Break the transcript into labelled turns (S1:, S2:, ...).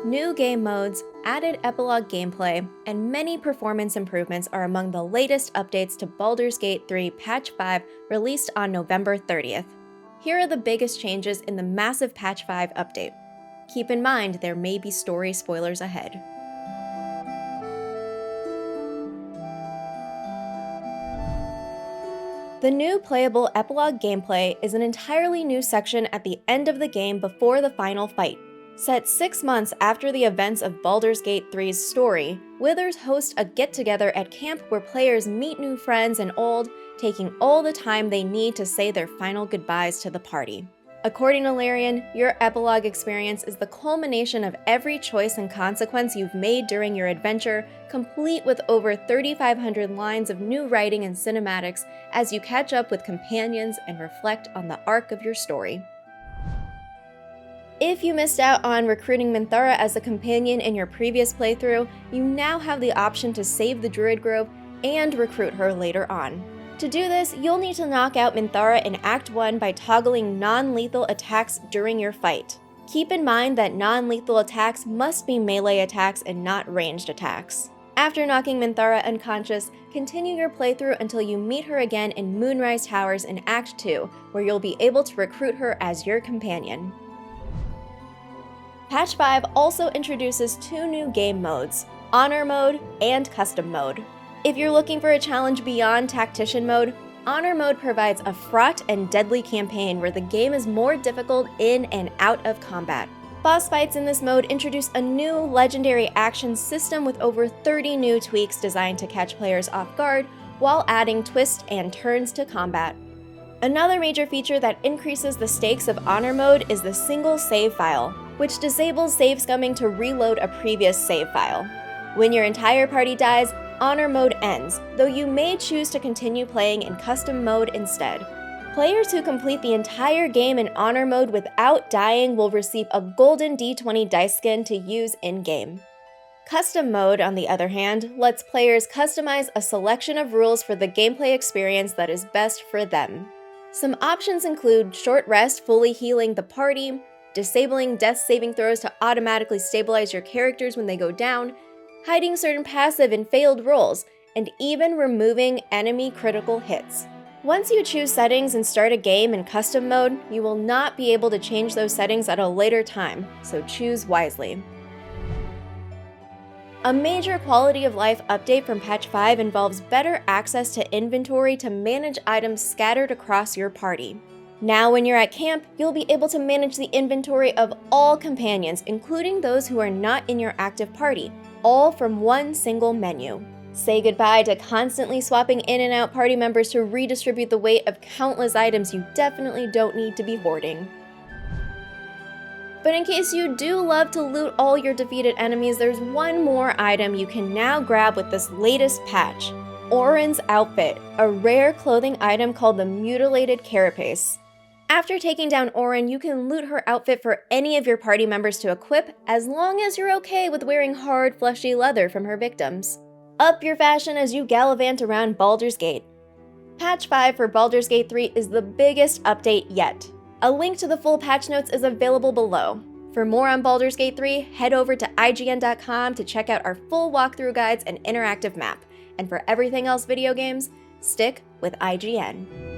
S1: New game modes, added epilogue gameplay, and many performance improvements are among the latest updates to Baldur's Gate 3 Patch 5 released on November 30th. Here are the biggest changes in the massive Patch 5 update. Keep in mind there may be story spoilers ahead. The new playable epilogue gameplay is an entirely new section at the end of the game before the final fight. Set 6 months after the events of Baldur's Gate 3's story, Withers host a get-together at camp where players meet new friends and old, taking all the time they need to say their final goodbyes to the party. According to Larian, your epilogue experience is the culmination of every choice and consequence you've made during your adventure, complete with over 3,500 lines of new writing and cinematics as you catch up with companions and reflect on the arc of your story. If you missed out on recruiting Minthara as a companion in your previous playthrough, you now have the option to save the Druid Grove and recruit her later on. To do this, you'll need to knock out Minthara in Act 1 by toggling non-lethal attacks during your fight. Keep in mind that non-lethal attacks must be melee attacks and not ranged attacks. After knocking Minthara unconscious, continue your playthrough until you meet her again in Moonrise Towers in Act 2, where you'll be able to recruit her as your companion. Patch 5 also introduces 2 new game modes, Honor Mode and Custom Mode. If you're looking for a challenge beyond Tactician Mode, Honor Mode provides a fraught and deadly campaign where the game is more difficult in and out of combat. Boss fights in this mode introduce a new legendary action system with over 30 new tweaks designed to catch players off guard while adding twists and turns to combat. Another major feature that increases the stakes of Honor Mode is the single save file, which disables save scumming to reload a previous save file. When your entire party dies, Honor Mode ends, though you may choose to continue playing in Custom Mode instead. Players who complete the entire game in Honor Mode without dying will receive a golden D20 dice skin to use in-game. Custom Mode, on the other hand, lets players customize a selection of rules for the gameplay experience that is best for them. Some options include short rest fully healing the party, disabling death saving throws to automatically stabilize your characters when they go down, hiding certain passive and failed rolls, and even removing enemy critical hits. Once you choose settings and start a game in Custom Mode, you will not be able to change those settings at a later time, so choose wisely. A major quality of life update from Patch 5 involves better access to inventory to manage items scattered across your party. Now when you're at camp, you'll be able to manage the inventory of all companions, including those who are not in your active party, all from one single menu. Say goodbye to constantly swapping in and out party members to redistribute the weight of countless items you definitely don't need to be hoarding. But in case you do love to loot all your defeated enemies, there's one more item you can now grab with this latest patch. Orin's outfit, a rare clothing item called the Mutilated Carapace. After taking down Orin, you can loot her outfit for any of your party members to equip, as long as you're okay with wearing hard, fleshy leather from her victims. Up your fashion as you gallivant around Baldur's Gate. Patch 5 for Baldur's Gate 3 is the biggest update yet. A link to the full patch notes is available below. For more on Baldur's Gate 3, head over to IGN.com to check out our full walkthrough guides and interactive map. And for everything else video games, stick with IGN.